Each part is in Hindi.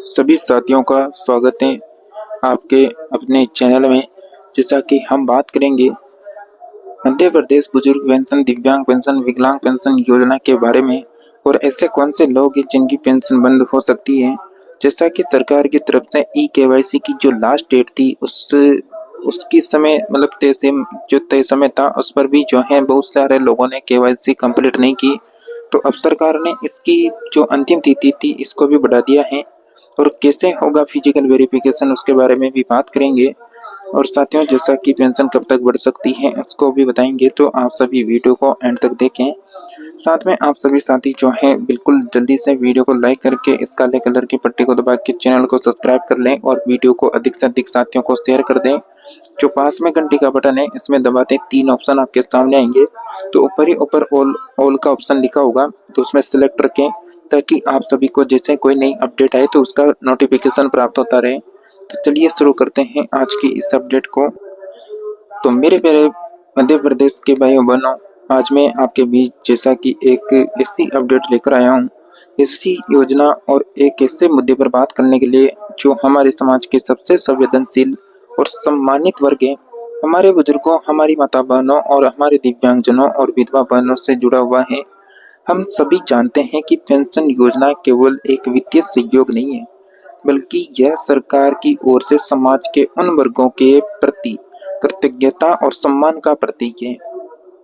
सभी साथियों का स्वागत है आपके अपने चैनल में। जैसा कि हम बात करेंगे मध्य प्रदेश बुजुर्ग पेंशन, दिव्यांग पेंशन, विकलांग पेंशन योजना के बारे में और ऐसे कौन से लोग हैं जिनकी पेंशन बंद हो सकती है। जैसा कि सरकार की तरफ से ई केवाईसी की जो लास्ट डेट थी उसकी समय तय समय था, उस पर भी जो है बहुत सारे लोगों ने केवाईसी कंप्लीट नहीं की। तो अब सरकार ने इसकी जो अंतिम तिथि थी इसको भी बढ़ा दिया है और कैसे होगा फिजिकल वेरिफिकेशन उसके बारे में भी बात करेंगे। और साथियों, जैसा कि पेंशन कब तक बढ़ सकती है उसको भी बताएंगे, तो आप सभी वीडियो को एंड तक देखें। साथ में आप सभी साथी जो हैं बिल्कुल जल्दी से वीडियो को लाइक करके इस काले कलर की पट्टी को दबा के चैनल को सब्सक्राइब कर लें और वीडियो को अधिक से अधिक साथियों को शेयर कर दें। जो पास में घंटी का बटन है इसमें दबाते 3 ऑप्शन आपके सामने आएंगे। तो ऊपर ही ऊपर ऑल का ऑप्शन लिखा होगा, तो उसमें सिलेक्ट रखें ताकि आप सभी को जैसे कोई नई अपडेट आए तो उसका नोटिफिकेशन प्राप्त होता रहे। तो चलिए शुरू करते हैं आज की इस अपडेट को। तो मेरे प्यारे मध्य प्रदेश के भाइयों बहनों, आज मैं आपके बीच जैसा कि एक ऐसी अपडेट लेकर आया हूँ, ऐसी योजना और एक ऐसे मुद्दे पर बात करने के लिए जो हमारे समाज के सबसे संवेदनशील और सम्मानित वर्ग है। हमारे बुजुर्गों, हमारी माता बहनों और हमारे दिव्यांगजनों और विधवा बहनों से जुड़ा हुआ है। हम सभी जानते हैं कि पेंशन योजना केवल एक वित्तीय सहयोग नहीं है, बल्कि यह सरकार की ओर से समाज के उन वर्गों के प्रति कृतज्ञता और सम्मान का प्रतीक है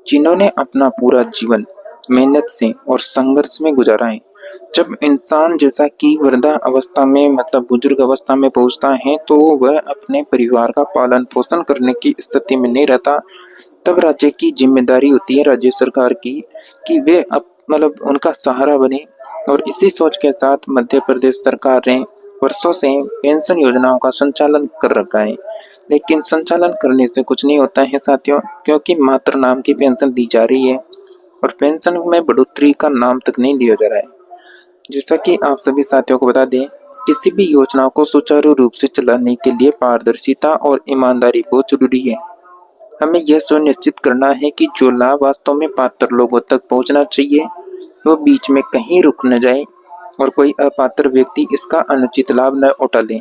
जिन्होंने अपना पूरा जीवन मेहनत से और संघर्ष में गुजारा है। जब इंसान जैसा कि वृद्धा अवस्था में बुजुर्ग अवस्था में पहुंचता है तो वह अपने परिवार का पालन पोषण करने की स्थिति में नहीं रहता। तब राज्य की जिम्मेदारी होती है, राज्य सरकार की, कि वे उनका सहारा बने। और इसी सोच के साथ मध्य प्रदेश सरकार ने वर्षों से पेंशन योजनाओं का संचालन कर रखा है। लेकिन संचालन करने से कुछ नहीं होता है साथियों, क्योंकि मात्र नाम की पेंशन दी जा रही है और पेंशन में बढ़ोतरी का नाम तक नहीं दिया जा रहा है। जैसा कि आप सभी साथियों को बता दें, किसी भी योजना को सुचारू रूप से चलाने के लिए पारदर्शिता और ईमानदारी बहुत जरूरी है। हमें यह सुनिश्चित करना है कि जो लाभ वास्तव में पात्र लोगों तक पहुंचना चाहिए वो बीच में कहीं रुक न जाए और कोई अपात्र व्यक्ति इसका अनुचित लाभ न उठा ले।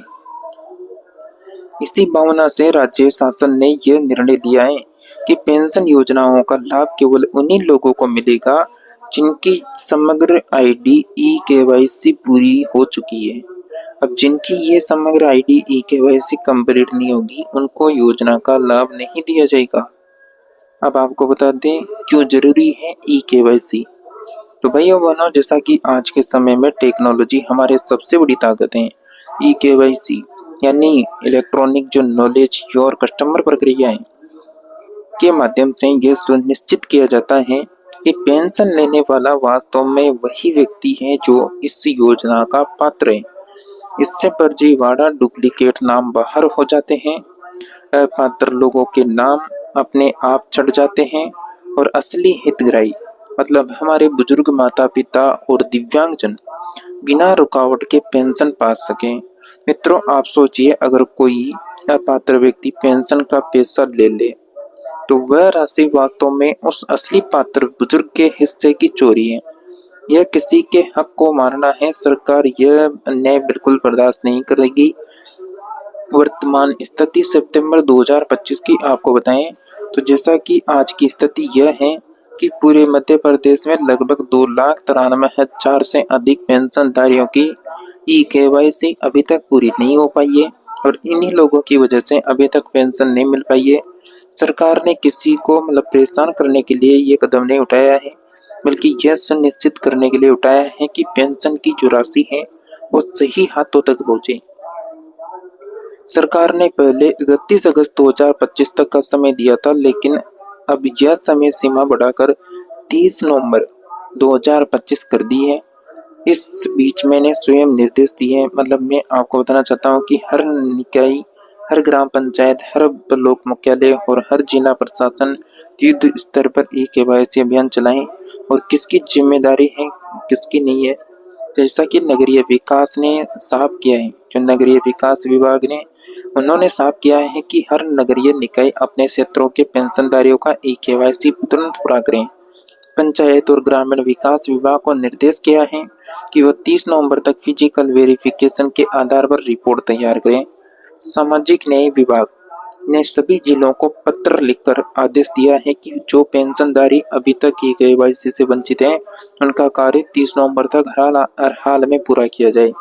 इसी भावना से राज्य शासन ने यह निर्णय लिया है कि पेंशन योजनाओं का लाभ केवल उन्हीं लोगों को मिलेगा जिनकी समग्र आईडी ई केवाईसी पूरी हो चुकी है। अब जिनकी ये समग्र आईडी ई केवाईसी कंप्लीट नहीं होगी उनको योजना का लाभ नहीं दिया जाएगा। अब आपको बता दें क्यों जरूरी है ई केवाईसी। तो भाइयों बहनों, जैसा कि आज के समय में टेक्नोलॉजी हमारे सबसे बड़ी ताकत है। ई केवाईसी यानी इलेक्ट्रॉनिक जो नॉलेज योर कस्टमर प्रक्रिया है के माध्यम से यह सुनिश्चित किया जाता है कि पेंशन लेने वाला वास्तव में वही व्यक्ति है जो इस योजना का पात्र है। इससे फर्जीवाड़ा डुप्लीकेट नाम बाहर हो जाते हैं, अपात्र लोगों के नाम अपने आप छट जाते हैं और असली हितग्राही हमारे बुजुर्ग, माता पिता और दिव्यांगजन बिना रुकावट के पेंशन पा सकें। मित्रों, आप सोचिए, अगर कोई अपात्र व्यक्ति पेंशन का पैसा ले ले तो वह राशि वास्तव में उस असली पात्र बुजुर्ग के हिस्से की चोरी है। यह किसी के हक को मारना है। सरकार यह अन्याय बिल्कुल बर्दाश्त नहीं करेगी। वर्तमान स्थिति सितंबर 2025 की आपको बताएं तो जैसा कि आज की स्थिति यह है कि पूरे मध्य प्रदेश में लगभग 2,93,000 से अधिक पेंशनधारियों की ई केवाईसी अभी तक पूरी नहीं हो पाई है और इन्हीं लोगों की वजह से अभी तक पेंशन नहीं मिल पाई है। सरकार ने किसी को परेशान करने के लिए ये कदम नहीं उठाया है, बल्कि यह सुनिश्चित करने के लिए उठाया है कि पेंशन की जो राशि है वो सही हाथों तक पहुंचे। सरकार ने पहले 31 अगस्त 2025 तक का समय दिया था, लेकिन अब यह समय सीमा बढ़ाकर 30 नवंबर 2025 कर दी है। इस बीच मैंने स्वयं निर्देश दिए हैं। मैं आपको बताना चाहता हूँ कि हर निकाय, हर ग्राम पंचायत, हर ब्लॉक मुख्यालय और हर जिला प्रशासन युद्ध स्तर पर ई केवाईसी अभियान चलाएं और किसकी जिम्मेदारी है किसकी नहीं है। जैसा कि नगरीय विकास ने साफ किया है, जो नगरीय विकास विभाग ने उन्होंने साफ किया है कि हर नगरीय निकाय अपने क्षेत्रों के पेंशनधारियों का ई केवाईसी तुरंत पूरा करें। पंचायत और ग्रामीण विकास विभाग को निर्देश किया है कि वह 30 नवंबर तक फिजिकल वेरिफिकेशन के आधार पर रिपोर्ट तैयार करें। सामाजिक न्याय विभाग ने सभी जिलों को पत्र लिखकर आदेश दिया है कि जो पेंशनधारी अभी तक की केवाईसी से वंचित हैं, उनका कार्य 30 नवंबर तक हर हाल में पूरा किया जाए।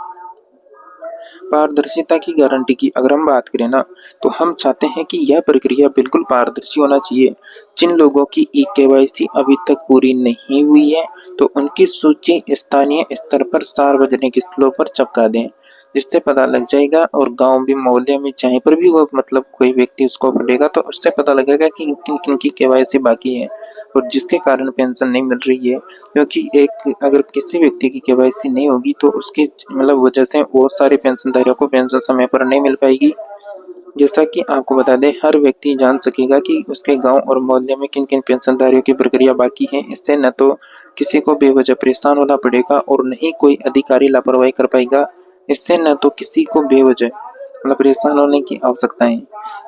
पारदर्शिता की गारंटी की अगर हम बात करें ना, तो हम चाहते हैं कि यह प्रक्रिया बिल्कुल पारदर्शी होना चाहिए। जिन लोगों की ई केवाईसी अभी तक पूरी नहीं हुई है, तो उनकी सूची स्थानीय स्तर पर सार्वजनिक स्थलों पर चिपका दें, जिससे पता लग जाएगा। और गांव भी, मोहल्ले में, जहीं पर भी वो मतलब कोई व्यक्ति उसको पढ़ेगा तो उससे पता लगेगा कि किन किन की केवाईसी बाकी है और जिसके कारण पेंशन नहीं मिल रही है। क्योंकि एक अगर किसी व्यक्ति की केवाईसी नहीं होगी तो उसकी मतलब वजह से बहुत सारे पेंशनधारियों को पेंशन समय पर नहीं मिल पाएगी। जैसा कि आपको बता दें, हर व्यक्ति जान सकेगा कि उसके गांव और मोहल्ले में किन किन पेंशनधारियों की प्रक्रिया बाकी है। इससे न तो किसी को बेवजह परेशान होना पड़ेगा और न ही कोई अधिकारी लापरवाही कर पाएगा। इससे न तो किसी को बेवजह मतलब परेशान होने की आवश्यकता है।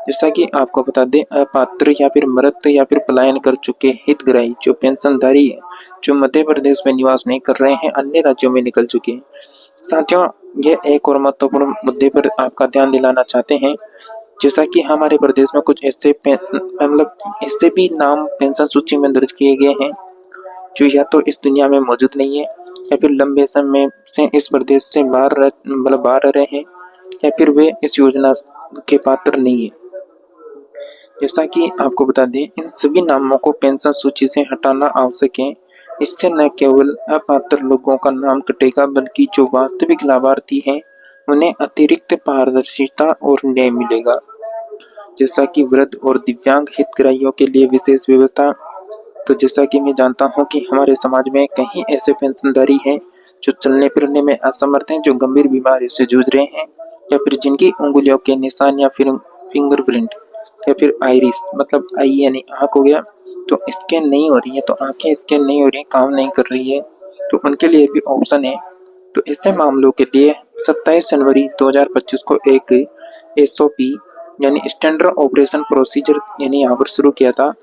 जैसा कि आपको बता दें, अपात्र या फिर मृत या फिर पलायन कर चुके हितग्राही जो पेंशनधारी है, जो मध्य प्रदेश में निवास नहीं कर रहे हैं, अन्य राज्यों में निकल चुके हैं। साथियों, ये एक और महत्वपूर्ण मुद्दे पर आपका ध्यान दिलाना चाहते हैं। जैसा कि हमारे प्रदेश में कुछ ऐसे मतलब इससे भी नाम पेंशन सूची में दर्ज किए गए हैं जो या तो इस दुनिया में मौजूद नहीं है, या फिर लंबे समय से इस प्रदेश से बाहर रह रहे हैं, या फिर वे इस योजना के पात्र नहीं है। जैसा कि आपको बता दें, इन सभी नामों को पेंशन सूची से हटाना आवश्यक है। इससे न केवल अपात्र लोगों का नाम कटेगा, बल्कि जो वास्तविक लाभार्थी हैं उन्हें अतिरिक्त पारदर्शिता और न्याय मिलेगा। जैसा कि वृद्ध और दिव्यांग हितग्राहियों के लिए विशेष व्यवस्था। तो जैसा कि मैं जानता हूं कि हमारे समाज में कई ऐसे पेंशनधारी हैं जो चलने फिरने में असमर्थ हैं, जो गंभीर बीमारी से जूझ रहे हैं, या फिर जिनकी उंगलियों के निशान या फिर फिंगरप्रिंट या फिर आइरिस मतलब आई यानी आंख हो गया, तो स्कैन नहीं हो रही है, तो आंखें स्कैन नहीं हो रही है, काम नहीं कर रही है, तो उनके लिए भी ऑप्शन है। तो ऐसे मामलों के लिए 27 जनवरी 2025 को एक एसओपी यानी स्टैंडर्ड ऑपरेशन प्रोसीजर यानी यहाँ पर शुरू किया था।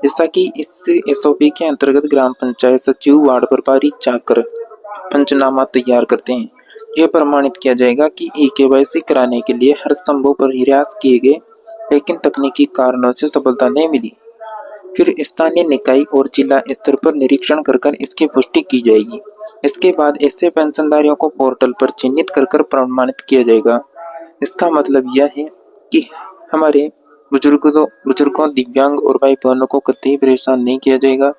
जैसा कि इस एसओपी के अंतर्गत ग्राम पंचायत सचिव वार्ड प्रभारी जाकर पंचनामा तैयार करते हैं। यह प्रमाणित किया जाएगा कि ई केवाईसी कराने के लिए हर संभव प्रयास किए गए, लेकिन तकनीकी कारणों से सफलता नहीं मिली। फिर स्थानीय निकाय और जिला स्तर पर निरीक्षण कर इसकी पुष्टि की जाएगी। इसके बाद ऐसे पेंशनधारियों को पोर्टल पर चिन्हित कर प्रमाणित किया जाएगा। इसका मतलब यह है कि हमारे बुजुर्गों, दिव्यांग और भाई बहनों को कतई परेशान नहीं किया जाएगा।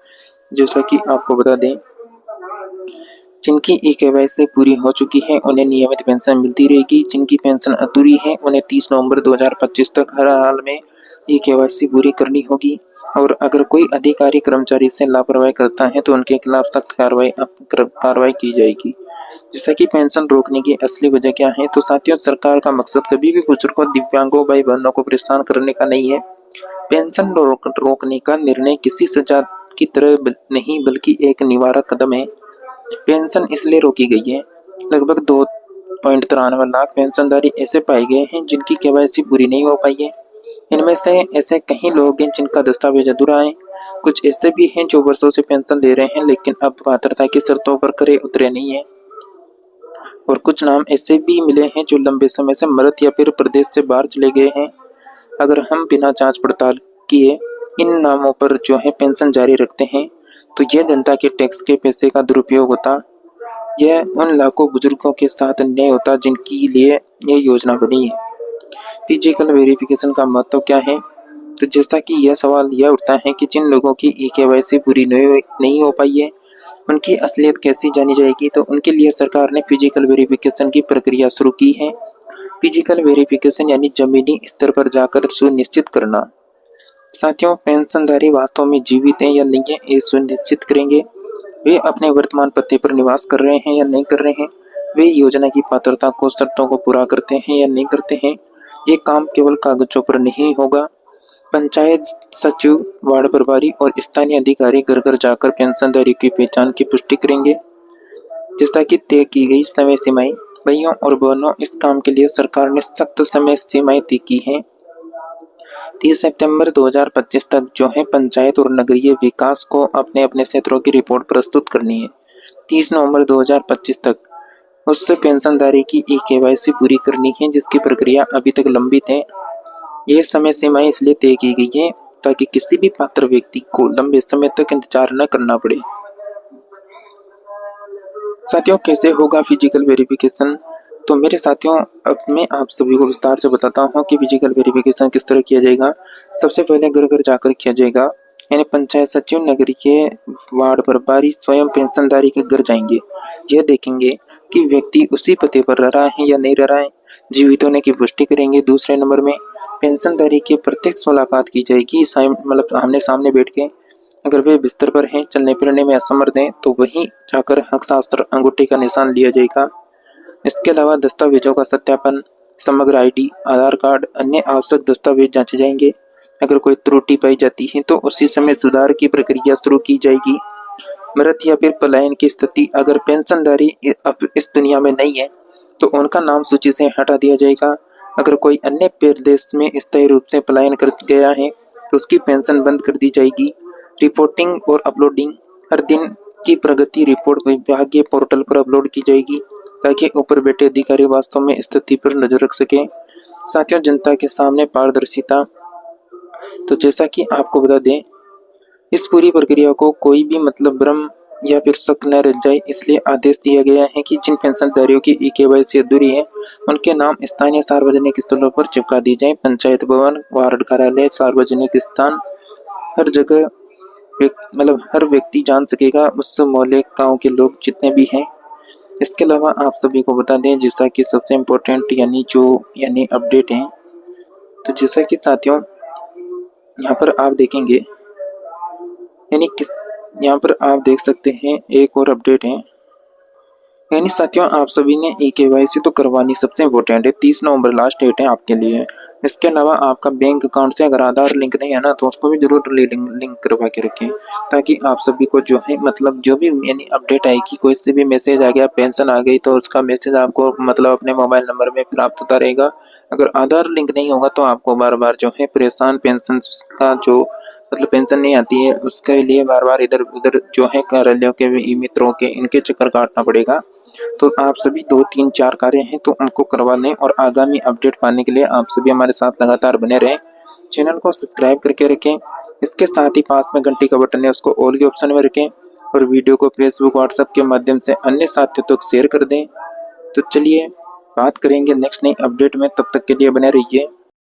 जैसा कि आपको बता दें, जिनकी ई केवाईसी पूरी हो चुकी है उन्हें नियमित पेंशन मिलती रहेगी। जिनकी पेंशन अधूरी है उन्हें 30 नवंबर 2025 तक हर हाल में ई केवाईसी पूरी करनी होगी। और अगर कोई अधिकारी कर्मचारी से लापरवाही करता है तो उनके खिलाफ सख्त कार्रवाई की जाएगी। जैसा कि पेंशन रोकने की असली वजह क्या है, तो साथियों, सरकार का मकसद कभी भी बुजुर्गों, दिव्यांगों, भाई बहनों को परेशान करने का नहीं है। पेंशन रोकने का निर्णय किसी सजा की तरह नहीं, बल्कि एक निवारक कदम है। पेंशन इसलिए रोकी गई है, लगभग 2.93 लाख पेंशनधारी ऐसे पाए गए हैं जिनकी केवाईसी पूरी नहीं हो पाई है। इनमें से ऐसे कई लोग हैं जिनका दस्तावेज अधूरा है। कुछ ऐसे भी हैं जो वर्षों से पेंशन ले रहे हैं, लेकिन अब पात्रता की शर्तों पर खरे उतरे नहीं है। और कुछ नाम ऐसे भी मिले हैं जो लंबे समय से मृत या फिर प्रदेश से बाहर चले गए हैं। अगर हम बिना जांच पड़ताल किए इन नामों पर जो है पेंशन जारी रखते हैं, तो यह जनता के टैक्स के पैसे का दुरुपयोग होता। यह उन लाखों बुजुर्गों के साथ अन्याय होता जिनके लिए यह योजना बनी है। फिजिकल वेरिफिकेशन का महत्व क्या है? तो जैसा कि यह सवाल यह उठता है कि जिन लोगों की ई केवाईसी पूरी नहीं हो पाई है, उनकी असलियत कैसी जानी जाएगी? तो उनके लिए सरकार ने फिजिकल वेरिफिकेशन की प्रक्रिया शुरू की है। फिजिकल वेरिफिकेशन यानी जमीनी स्तर पर जाकर सुनिश्चित करना। साथियों, पेंशनधारी वास्तव में जीवित हैं या नहीं है, ये सुनिश्चित करेंगे। वे अपने वर्तमान पते पर निवास कर रहे हैं या नहीं कर रहे हैं, वे योजना की पात्रता को शर्तों को पूरा करते हैं या नहीं करते हैं। ये काम केवल कागजों पर नहीं होगा। पंचायत सचिव, वार्ड प्रभारी और स्थानीय अधिकारी घर घर जाकर पेंशनधारी की पहचान की पुष्टि करेंगे। जैसा कि तय की गई समय सीमाएं, भाइयों और बहनों, इस काम के लिए सरकार ने सख्त समय सीमाएं तय की हैं। 30 सितंबर 2025 तक जो है पंचायत और नगरीय विकास को अपने अपने क्षेत्रों की रिपोर्ट प्रस्तुत करनी है। 30 नवंबर 2025 तक उससे पेंशनधारी की ई-केवाईसी पूरी करनी है, जिसकी प्रक्रिया अभी तक लंबित है। ये समय सीमाएं इसलिए तय की गई है ताकि किसी भी पात्र व्यक्ति को लंबे समय तक इंतजार न करना पड़े। साथियों, कैसे होगा फिजिकल वेरिफिकेशन? तो मेरे साथियों, अब मैं आप सभी को विस्तार से बताता हूँ कि फिजिकल वेरिफिकेशन किस तरह किया जाएगा। सबसे पहले घर घर जाकर किया जाएगा, यानी पंचायत सचिव नगरीय वार्ड प्रभारी स्वयं पेंशनधारी के घर जाएंगे। यह देखेंगे कि व्यक्ति उसी पते पर रह रहा है या नहीं रह रहा है, जीवित होने की पुष्टि करेंगे। दूसरे नंबर में पेंशनधारी की प्रत्यक्ष मुलाकात की जाएगी, मतलब आमने सामने बैठ के। अगर वे बिस्तर पर हैं, चलने फिरने में असमर्थ हैं, तो वहीं जाकर हस्ताक्षर अंगूठे का निशान लिया जाएगा। इसके अलावा दस्तावेजों का सत्यापन, समग्र आईडी, आधार कार्ड, अन्य आवश्यक दस्तावेज जांचे जाएंगे। अगर कोई त्रुटि पाई जाती है तो उसी समय सुधार की प्रक्रिया शुरू की जाएगी। मृत या फिर पलायन की स्थिति, अगर पेंशनधारी अब इस दुनिया में नहीं है तो उनका नाम सूची से हटा दिया जाएगा। अगर कोई अन्य प्रदेश में स्थायी रूप से पलायन कर गया है तो उसकी पेंशन बंद कर दी जाएगी। रिपोर्टिंग और अपलोडिंग, हर दिन की प्रगति रिपोर्ट विभागीय पोर्टल पर अपलोड की जाएगी ताकि ऊपर बैठे अधिकारी वास्तव में स्थिति पर नजर रख सके। साथियों, जनता के सामने पारदर्शिता, तो जैसा कि आपको बता दें, इस पूरी प्रक्रिया को कोई भी भ्रम या फिर शक न रह जाए, इसलिए आदेश दिया गया है कि जिन पेंशनधारियों की ई-केवाईसी अधूरी है उनके नाम स्थानीय सार्वजनिक स्थलों पर चिपका दी जाए। पंचायत भवन, वार्ड कार्यालय, सार्वजनिक स्थान, हर जगह हर व्यक्ति जान सकेगा, उस मोहल्ले गाँव के लोग जितने भी हैं। इसके अलावा आप सभी को बता दें, जैसा कि सबसे इम्पोर्टेंट यानी अपडेट है, तो जैसा कि साथियों यहाँ पर आप देखेंगे, यहाँ पर आप देख सकते हैं एक और अपडेट है। यानी साथियों, आप सभी ने ई-केवाईसी तो करवानी सबसे इम्पोर्टेंट है। 30 नवंबर लास्ट डेट है आपके लिए। इसके अलावा आपका बैंक अकाउंट से अगर आधार लिंक नहीं है ना, तो उसको भी जरूर लिंक करवा के रखें, ताकि आप सभी को जो है जो भी यानी अपडेट आएगी, कोई से भी मैसेज आ गया, पेंशन आ गई, तो उसका मैसेज आपको अपने मोबाइल नंबर में प्राप्त होता रहेगा। अगर आधार लिंक नहीं होगा तो आपको बार बार जो है परेशान, पेंशन का जो पेंशन नहीं आती है, उसके लिए बार बार इधर उधर जो है कार्यालयों के मित्रों के इनके चक्कर काटना पड़ेगा। तो आप सभी 2, 3, 4 कार्य हैं तो उनको करवा लें, और आगामी अपडेट पाने के लिए आप सभी हमारे साथ लगातार बने रहें। चैनल को सब्सक्राइब करके रखें। इसके साथ ही पास में घंटी का बटन है, उसको ऑल के ऑप्शन में रखें, और वीडियो को फेसबुक, व्हाट्सएप के माध्यम से अन्य साथियों तक शेयर कर दें। तो चलिए बात करेंगे नेक्स्ट नई अपडेट में, तब तक के लिए बने रहिए।